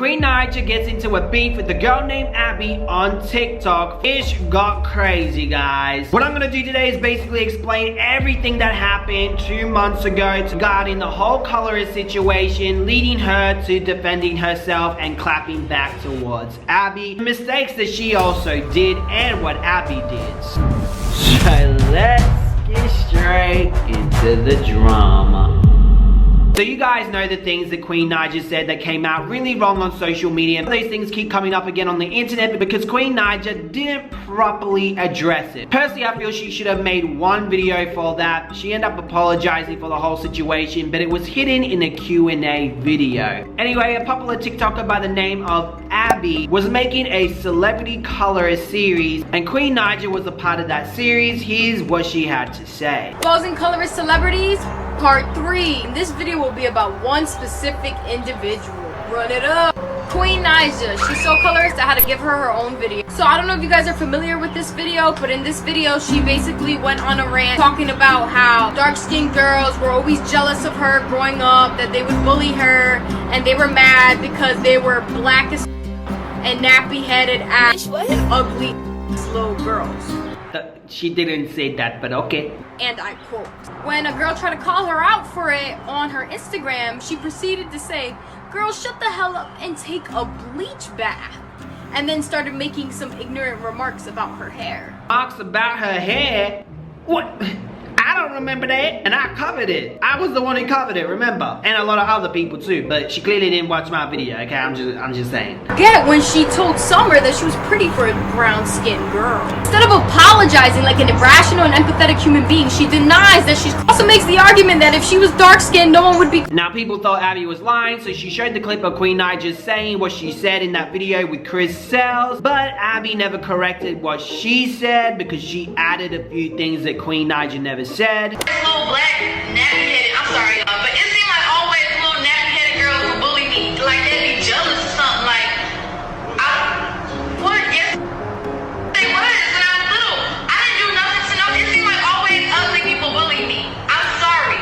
Queen Naija gets into a beef with the girl named Abby on TikTok. Ish got crazy, guys. What I'm gonna do today is basically explain everything that happened 2 months ago regarding the whole colorist situation, leading her to defending herself and clapping back towards Abby. The mistakes that she also did and what Abby did. So let's get straight into the drama. So you guys know the things that Queen Naija said that came out really wrong on social media. These things keep coming up again on the internet because Queen Naija didn't properly address it. Personally, I feel she should have made one video for that. She ended up apologizing for the whole situation, but it was hidden in a Q&A video. Anyway, a popular TikToker by the name of Abby was making a celebrity colorist series, and Queen Naija was a part of that series. Here's what she had to say. Exposing colorist celebrities, part 3. This video will be about one specific individual. Run it up. Queen Naija, she's so colorist I had to give her own video. So I don't know if you guys are familiar with this video, but in this video she basically went on a rant talking about how dark-skinned girls were always jealous of her growing up, that they would bully her, and they were mad because they were black as and nappy-headed ass and ugly little girls. She didn't say that, but okay. And I quote, when a girl tried to call her out for it on her Instagram, she proceeded to say, "Girl, shut the hell up and take a bleach bath," and then started making some ignorant remarks about her hair. Remarks about her hair? What? I don't remember that, and I covered it. I was the one who covered it, remember? And a lot of other people too, but she clearly didn't watch my video, okay? I'm just saying. Get when she told Summer that she was pretty for a brown-skinned girl. Instead of apologizing like an irrational and empathetic human being, she denies that she also makes the argument that if she was dark-skinned, no one would be. Now, people thought Abby was lying, so she showed the clip of Queen Naija saying what she said in that video with Chris Sells, but Abby never corrected what she said because she added a few things that Queen Naija never said. Little black nappy-headed, I'm sorry y'all, but it seems like always little nappy-headed girls who bully me, like they'd be jealous or something. Like, what? Yes, they was when I was little. I didn't do nothing to know. It seems like always ugly people bully me. I'm sorry.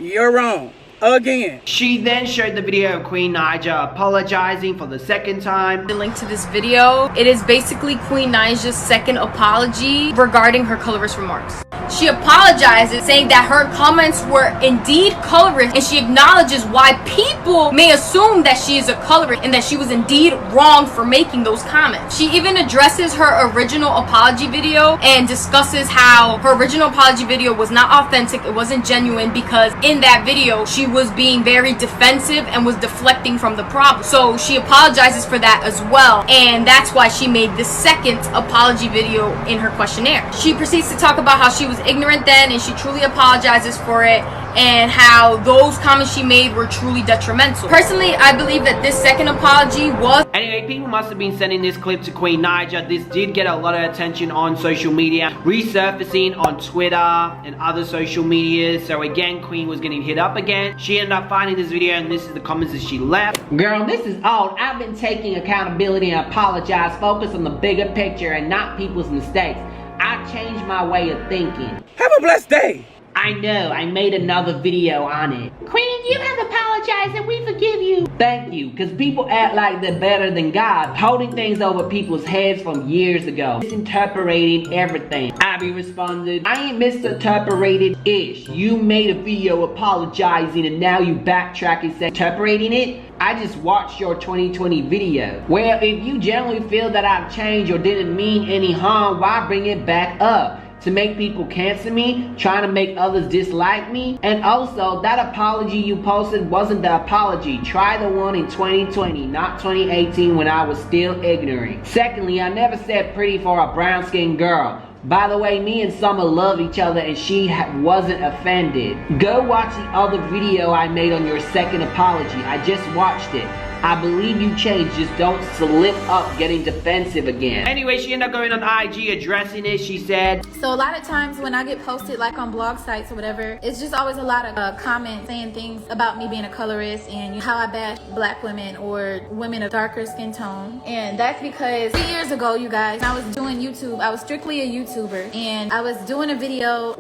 You're wrong. Again. She then showed the video of Queen Naija apologizing for the second time. The link to this video, it is basically Queen Naija's second apology regarding her colorist remarks. She apologizes, saying that her comments were indeed colorist, and she acknowledges why people may assume that she is a colorist and that she was indeed wrong for making those comments. She even addresses her original apology video and discusses how her original apology video was not authentic, it wasn't genuine, because in that video she was being very defensive and was deflecting from the problem. So she apologizes for that as well, and that's why she made the second apology video in her questionnaire. She proceeds to talk about how she was ignorant then and she truly apologizes for it, and how those comments she made were truly detrimental. Personally, I believe that this second apology was... Anyway, people must have been sending this clip to Queen Naija. This did get a lot of attention on social media, resurfacing on Twitter and other social media. So again, Queen was getting hit up again. She ended up finding this video, and this is the comments that she left. Girl, this is old. I've been taking accountability and apologize. Focus on the bigger picture and not people's mistakes. I changed my way of thinking. Have a blessed day. I know, I made another video on it. Queen, you have apologized and we forgive you. Thank you, because people act like they're better than God, holding things over people's heads from years ago, misinterpreting everything. Abby responded, I ain't misinterpreted ish. You made a video apologizing and now you backtrack and say interpreting it? I just watched your 2020 video. Well, if you generally feel that I've changed or didn't mean any harm, why bring it back up? To make people cancel me, trying to make others dislike me? And also, that apology you posted wasn't the apology. Try the one in 2020, not 2018 when I was still ignorant. Secondly, I never said pretty for a brown-skinned girl. By the way, me and Summer love each other and she wasn't offended. Go watch the other video I made on your second apology. I just watched it. I believe you changed, just don't slip up getting defensive again. Anyway, she ended up going on IG addressing it. She said, so a lot of times when I get posted like on blog sites or whatever, it's just always a lot of comments saying things about me being a colorist and how I bash black women or women of darker skin tone. And that's because 3 years ago, you guys, I was doing YouTube. I was strictly a YouTuber, and I was just doing a video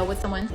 with someone.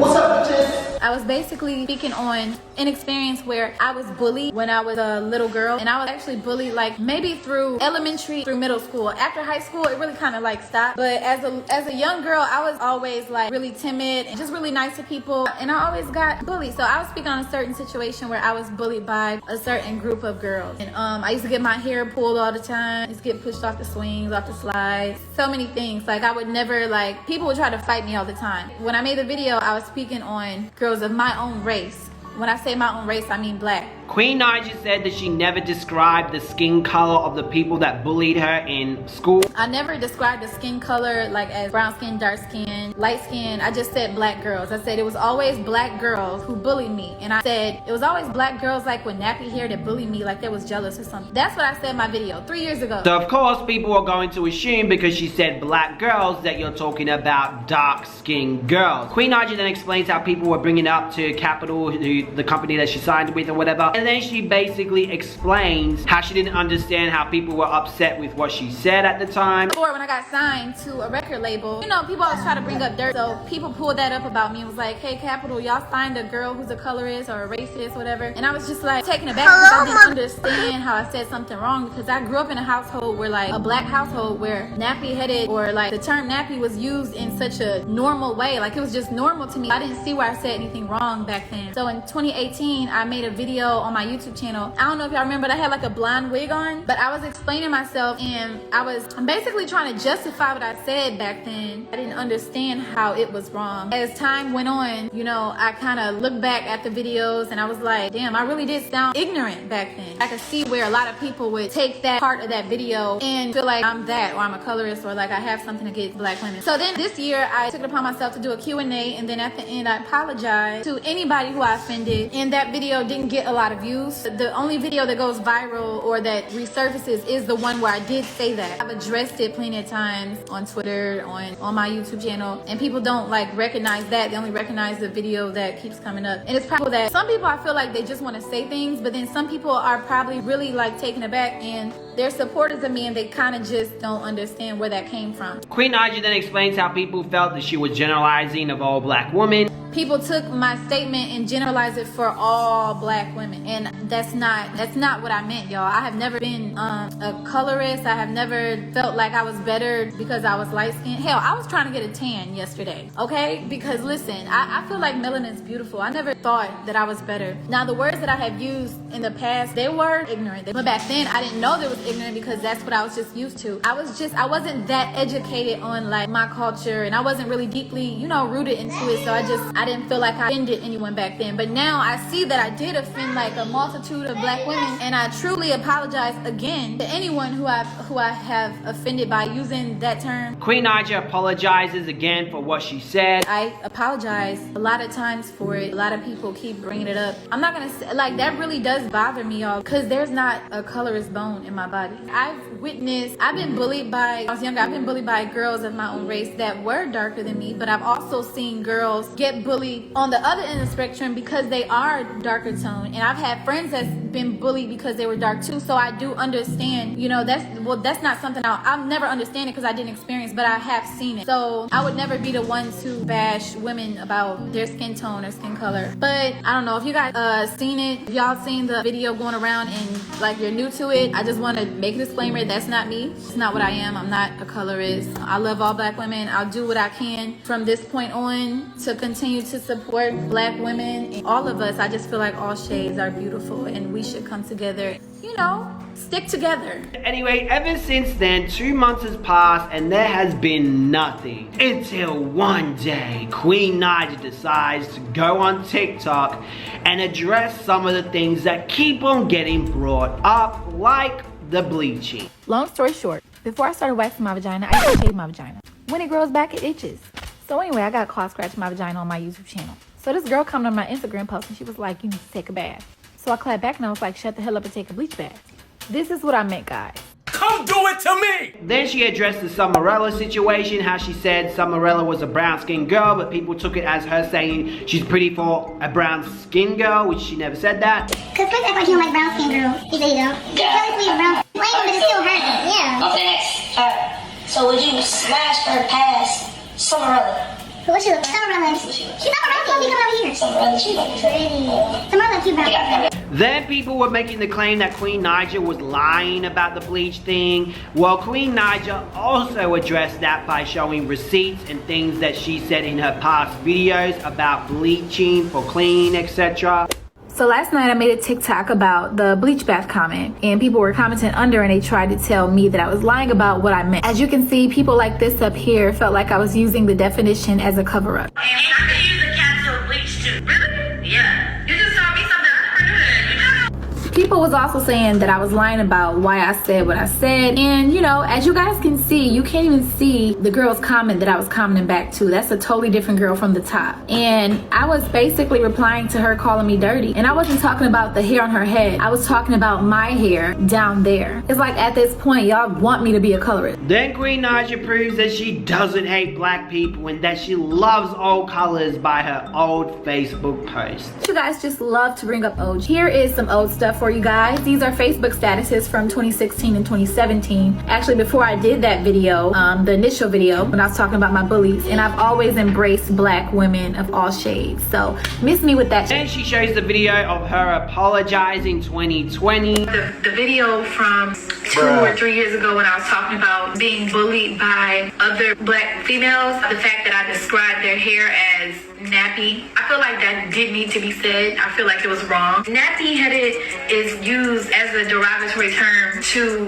What's up, bitches? I was basically speaking on an experience where I was bullied when I was a little girl, and I was actually bullied like maybe through elementary through middle school. After high school, it really kind of like stopped. But as a young girl, I was always like really timid and just really nice to people, and I always got bullied. So I was speaking on a certain situation where I was bullied by a certain group of girls, and I used to get my hair pulled all the time. I used to get pushed off the swings, off the slides, so many things. Like I would never, like, people would try to fight me all the time. When I made the video, I was speaking on girls of my own race. When I say my own race, I mean black. Queen Naija said that she never described the skin color of the people that bullied her in school. I never described the skin color like as brown skin, dark skin, light skin. I just said black girls. I said it was always black girls who bullied me. And I said it was always black girls like with nappy hair that bullied me, like they was jealous or something. That's what I said in my video 3 years ago. So of course people are going to assume because she said black girls that you're talking about dark skinned girls. Queen Naija then explains how people were bringing up to Capital, the company that she signed with or whatever. And then she basically explains how she didn't understand how people were upset with what she said at the time. Before, when I got signed to a record label, you know, people always try to bring up dirt. So people pulled that up about me and was like, hey, Capital, y'all signed a girl who's a colorist or a racist, whatever. And I was just like taken aback because I didn't understand how I said something wrong, because I grew up in a household where, like, a black household where nappy headed, or like the term nappy was used in such a normal way. Like it was just normal to me. I didn't see where I said anything wrong back then. So in 2018, I made a video on my YouTube channel. I don't know if y'all remember, I had like a blonde wig on, but I was explaining myself and I'm basically trying to justify what I said back then. I didn't understand how it was wrong. As time went on, you know, I kind of looked back at the videos and I was like, damn, I really did sound ignorant back then. I could see where a lot of people would take that part of that video and feel like I'm that, or I'm a colorist, or like I have something against black women. So then this year I took it upon myself to do a Q&A, and then at the end I apologized to anybody who I offended, and that video didn't get a lot of views. The only video that goes viral or that resurfaces is the one where I did say that. I've addressed it plenty of times on Twitter, on my YouTube channel, and people don't like recognize that. They only recognize the video that keeps coming up. And it's probably that some people, I feel like they just want to say things, but then some people are probably really like taken aback and they're supporters of me and they kind of just don't understand where that came from. Queen Naija then explains how people felt that she was generalizing of all black women. People took my statement and generalized it for all black women, and that's not what I meant, y'all. I have never been a colorist. I have never felt like I was better because I was light skinned. Hell, I was trying to get a tan yesterday, okay? Because listen, I feel like melanin is beautiful. I never thought that I was better. Now, the words that I have used in the past, they were ignorant. But back then, I didn't know they was ignorant because that's what I was just used to. I wasn't that educated on like my culture, and I wasn't really deeply, you know, rooted into it. So I didn't feel like I offended anyone back then. But now I see that I did offend like a multitude of black women, and I truly apologize again to anyone who I have offended by using that term. Queen Naija apologizes again for what she said. I apologize a lot of times for it. A lot of people keep bringing it up. I'm not gonna say, like, that really does bother me, y'all, because there's not a colorist bone in my body. I've been bullied by, when I was younger, I've been bullied by girls of my own race that were darker than me, but I've also seen girls get bullied on the other end of the spectrum because they are darker tone, and I've had friends that's been bullied because they were dark too. So I do understand, you know, that's not something I'll never understand it because I didn't experience, but I have seen it. So I would never be the one to bash women about their skin tone or skin color. But I don't know if you guys seen it, if y'all seen the video going around and like you're new to it, I just want to make a disclaimer, that's not me. It's not what I am. I'm not a colorist. I love all black women. I'll do what I can from this point on to continue to support black women and all of us. I just feel like all shades are beautiful and we should come together, you know, stick together. Anyway, ever since then, 2 months has passed and there has been nothing. Until one day, Queen Naija decides to go on TikTok and address some of the things that keep on getting brought up, like the bleaching. Long story short, before I started waxing my vagina, I used to shave my vagina. When it grows back, it itches. So anyway, I got caught scratching my vagina on my YouTube channel. So this girl commented on my Instagram post and she was like, you need to take a bath. So I clapped back and I was like, shut the hell up and take a bleach bath. This is what I meant, guys. Come do it to me! Then she addressed the Summerella situation, how she said Summerella was a brown-skinned girl, but people took it as her saying she's pretty for a brown-skinned girl, which she never said that. Cause Chris act like you don't like brown-skinned girls. He said you don't. Technically you're brown. Blame him, but it still hurts him. Yeah. Okay, next. Alright. So would you smash or pass Summerella? But what she look? Some around lips. She's not around lips. Come over here. Some around lips, you brown. Then people were making the claim that Queen Naija was lying about the bleach thing. Well, Queen Naija also addressed that by showing receipts and things that she said in her past videos about bleaching for clean, etc. So last night I made a TikTok about the bleach bath comment, and people were commenting under and they tried to tell me that I was lying about what I meant. As you can see, people like this up here felt like I was using the definition as a cover-up. And I could use a capsule bleach too. Really? Yeah. You just told me something I never knew that. People was also saying that I was lying about why I said what I said. And you know, as you guys can see, you can't even see the girl's comment that I was commenting back to. That's a totally different girl from the top. And I was basically replying to her calling me dirty. And I wasn't talking about the hair on her head. I was talking about my hair down there. It's like at this point, y'all want me to be a colorist. Then Queen Naija proves that she doesn't hate black people and that she loves all colors by her old Facebook posts. You guys just love to bring up old. Here is some old stuff for you guys. These are Facebook statuses from 2016 and 2017. Actually, before I did that video, the initial video, when I was talking about my bullies, and I've always embraced black women of all shades. So miss me with that. Then she shows the video of her apologizing 2020. The video from 2 or 3 years ago when I was talking about being bullied by other black females, the fact that I described their hair as nappy, I feel like that did need to be said. I feel like it was wrong. Nappy headed is used as a derogatory term to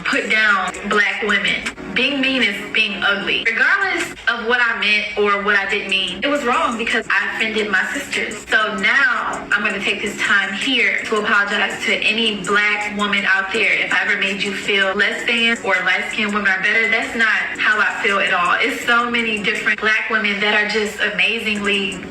put down black women. Being mean is being ugly. Regardless of what I meant or what I didn't mean, it was wrong because I offended my sisters. So now I'm going to take this time here to apologize to any black woman out there. If I ever made you feel less than or light-skinned women are better, that's not how I feel at all. It's so many different black women that are just amazingly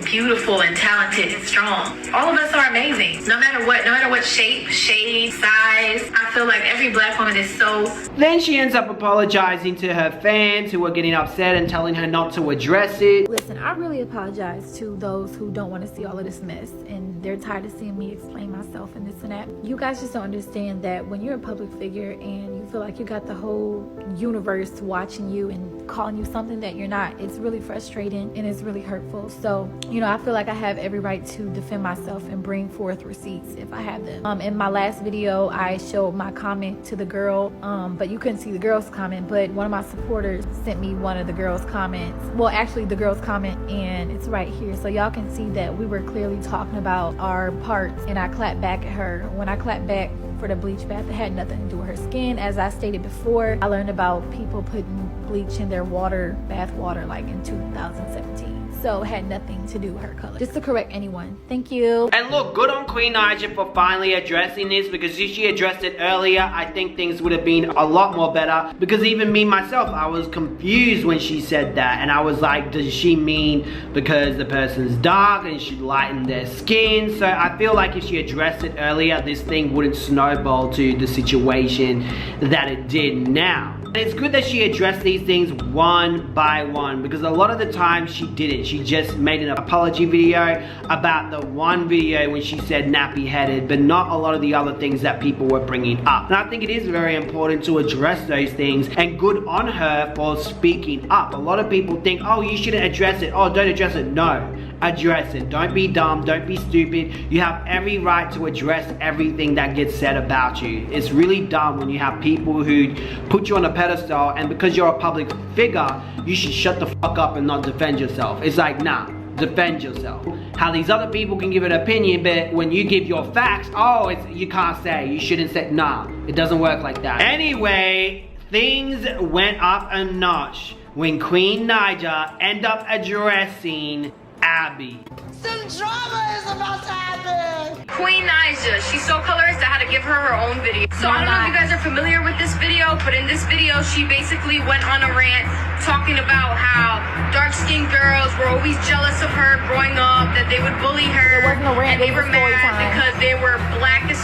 beautiful and talented and strong. All of us are amazing. No matter what shape, shade, size. I feel like every black woman is so... Then she ends up apologizing to her fans who were getting upset and telling her not to address it. Listen, I really apologize to those who don't want to see all of this mess and they're tired of seeing me explain myself and this and that. You guys just don't understand that when you're a public figure and you feel like you got the whole universe watching you and calling you something that you're not, it's really frustrating and it's really hurtful. So, you know, I feel like I have every right to defend myself and bring forth receipts if I have them. In my last video, I showed my comment to the girl, but you couldn't see the girl's comment, but one of my supporters sent me one of the girl's comments. Well, actually the girl's comment, and it's right here. So y'all can see that we were clearly talking about our parts, and I clapped back at her. When I clapped back for the bleach bath, it had nothing to do with her skin. As I stated before, I learned about people putting bleach in their water, bath water, like in 2017. So it had nothing to do with her color. Just to correct anyone. Thank you. And look, good on Queen Naija for finally addressing this, because if she addressed it earlier, I think things would have been a lot more better. Because even me myself, I was confused when she said that, and I was like, does she mean because the person's dark and she lightened their skin? So I feel like if she addressed it earlier, this thing wouldn't snowball to the situation that it did now. And it's good that she addressed these things one by one, because a lot of the time she didn't. She just made an apology video about the one video when she said nappy headed, but not a lot of the other things that people were bringing up. And I think it is very important to address those things, and good on her for speaking up. A lot of people think, oh, you shouldn't address it. Oh, don't address it. No, address it. Don't be dumb. Don't be stupid. You have every right to address everything that gets said about you. It's really dumb when you have people who put you on a pedestal, and because you're a public figure, you should shut the fuck up and not defend yourself. It's like, nah, defend yourself. How these other people can give an opinion, but when you give your facts, oh, you can't say, you shouldn't say. Nah, it doesn't work like that. Anyway, things went up a notch when Queen Naija ended up addressing Abby. Some drama is about to happen. Queen Naija, she's so colorist, I had to give her her own video. So I don't know if you guys are familiar with this video, but in this video, she basically went on a rant talking about how dark-skinned girls were always jealous of her growing up, that they would bully her, It wasn't a rant, and they it was were a story mad time. because they were black as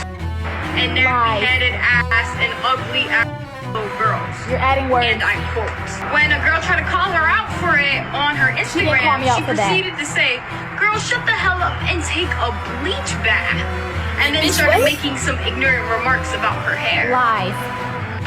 and nappy-headed ass and ugly ass girls. You're adding words. And I quote, when a girl tried to call her out for it on her She didn't call Instagram, me out she for that. proceeded to say, girl, shut the hell up and take a bleach bath. And then Bitch, started what? making some ignorant remarks about her hair. Lies.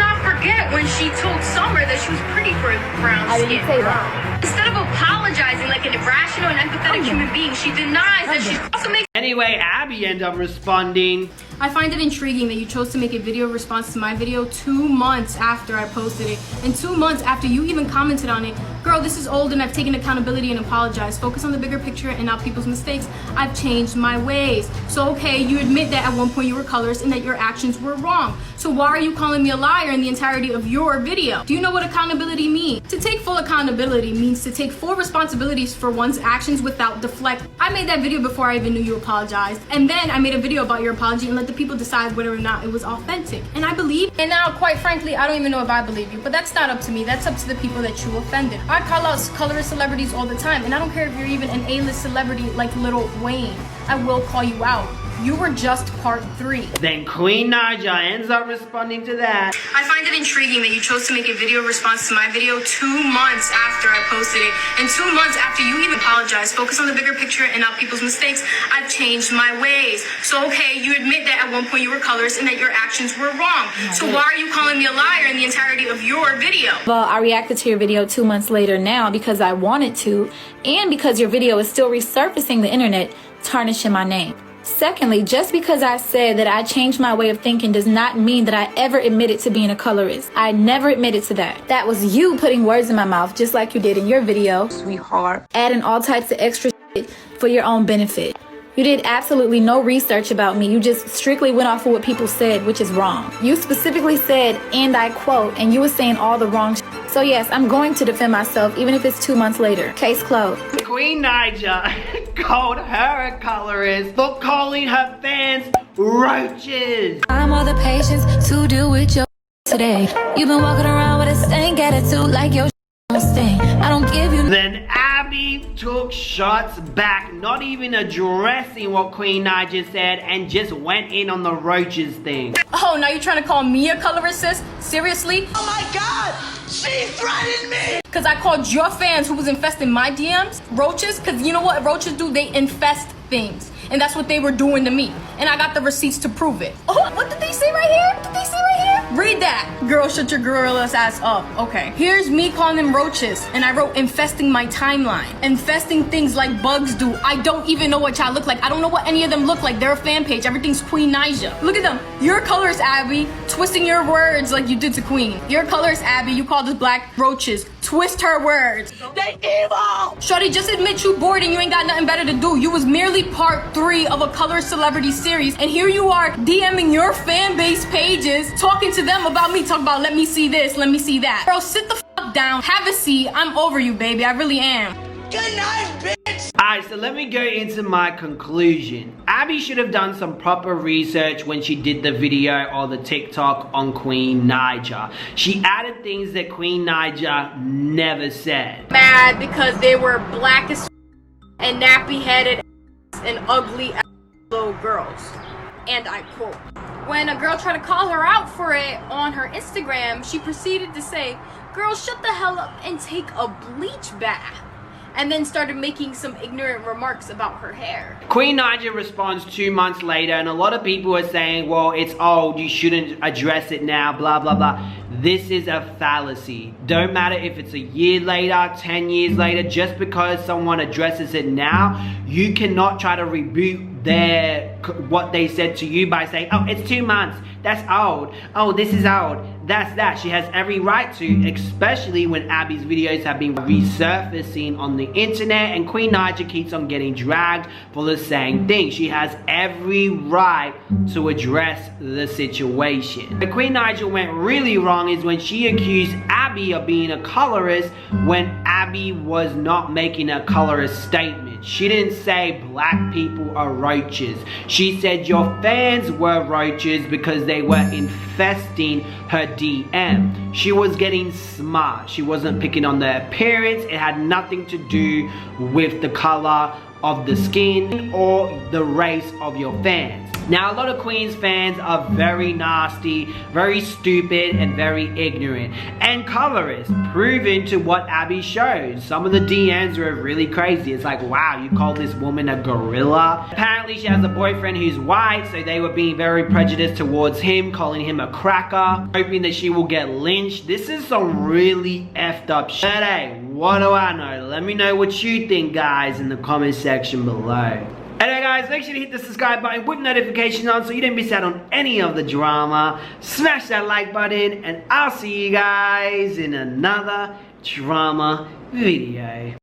not forget when she told Summer that she was pretty for a brown skin. I didn't say that. Instead of apologizing like an irrational and empathetic human being, she denies that she's also making. Anyway, Abby ended up responding. I find it intriguing that you chose to make a video response to my video 2 months after I posted it, and 2 months after you even commented on it. Girl, this is old and I've taken accountability and apologized. Focus on the bigger picture and not people's mistakes. I've changed my ways. So okay, you admit that at one point you were colorist and that your actions were wrong. So why are you calling me a liar in the entirety of your video? Do you know what accountability means? To take full accountability means to take full responsibilities for one's actions without deflect. I made that video before I even knew you apologized. And then I made a video about your apology and let the people decide whether or not it was authentic. And I believe, and now quite frankly, I don't even know if I believe you, but that's not up to me. That's up to the people that you offended. I call out colorist celebrities all the time, and I don't care if you're even an A-list celebrity like Lil Wayne. I will call you out. You were just part 3. Then Queen Naija ends up responding to that. I find it intriguing that you chose to make a video response to my video 2 months after I posted it, and 2 months after you even apologized. Focus on the bigger picture and not people's mistakes. I've changed my ways. So okay, you admit that at one point you were colorist and that your actions were wrong. So why are you calling me a liar in the entirety of your video? Well, I reacted to your video 2 months later now because I wanted to, and because your video is still resurfacing the internet, tarnishing my name. Secondly, just because I said that I changed my way of thinking does not mean that I ever admitted to being a colorist. I never admitted to that. That was you putting words in my mouth, just like you did in your video, sweetheart, adding all types of extra shit for your own benefit. You did absolutely no research about me. You just strictly went off of what people said, which is wrong. You specifically said, and I quote, and you were saying all the wrong shit. So yes, I'm going to defend myself, even if it's 2 months later. Case closed. Queen Naija called her a colorist for calling her fans roaches. I'm all the patience to deal with your today. You've been walking around with a stank attitude like your don't stink. I don't give you. Then Abby took shots back, not even addressing what Queen Naija said, and just went in on the roaches thing. Oh, now you're trying to call me a colorist, sis? Seriously? Oh my God! She threatened me! Because I called your fans who was infesting my DMs roaches? Because you know what roaches do? They infest things. And that's what they were doing to me. And I got the receipts to prove it. Oh, what did they say right here? What did they say right here? Read that. Girl, shut your gorillas ass up. Okay. Here's me calling them roaches. And I wrote infesting my timeline. Infesting things like bugs do. I don't even know what y'all look like. I don't know what any of them look like. They're a fan page. Everything's Queen Naija. Look at them. Your colors, Abby. Twisting your words like you did to Queen. Your colors, Abby. You called us black roaches. Twist her words. They evil! Shorty, just admit you bored and you ain't got nothing better to do. You was merely part 3 of a color celebrity series, and here you are DMing your fan base pages, talking to them about me, talking about let me see this, let me see that. Bro, sit the fuck down, have a seat. I'm over you, baby. I really am. Good night, bitch! Alright, so let me go into my conclusion. Abby should have done some proper research when she did the video or the TikTok on Queen Naija. She added things that Queen Naija never said. Mad because they were black as and nappy headed and ugly little girls. And I quote, when a girl tried to call her out for it on her Instagram, she proceeded to say, girl, shut the hell up and take a bleach bath. And then started making some ignorant remarks about her hair. Queen Naija responds 2 months later, and a lot of people are saying, well, it's old, you shouldn't address it now, blah, blah, blah. This is a fallacy. Don't matter if it's a year later, 10 years later, just because someone addresses it now, you cannot try to reboot what they said to you by saying, oh, it's 2 months, that's old, oh, this is old, that's that. She has every right to, especially when Abby's videos have been resurfacing on the internet and Queen Naija keeps on getting dragged for the same thing. She has every right to address the situation. The Queen Naija went really wrong is when she accused Abby of being a colorist when Abby was not making a colorist statement. She didn't say black people are roaches. She said your fans were roaches because they were infesting her DM. She was getting smart. She wasn't picking on the appearance. It had nothing to do with the color of the skin or the race of your fans. Now, a lot of Queen's fans are very nasty, very stupid, and very ignorant. And colorist, proven to what Abby shows. Some of the DMs are really crazy. It's like, wow, you call this woman a gorilla? Apparently, she has a boyfriend who's white, so they were being very prejudiced towards him, calling him a cracker, hoping that she will get lynched. This is some really effed up shit. But hey, what do I know? Let me know what you think, guys, in the comment section below. Anyway guys, make sure to hit the subscribe button with notifications on so you don't miss out on any of the drama. Smash that like button and I'll see you guys in another drama video.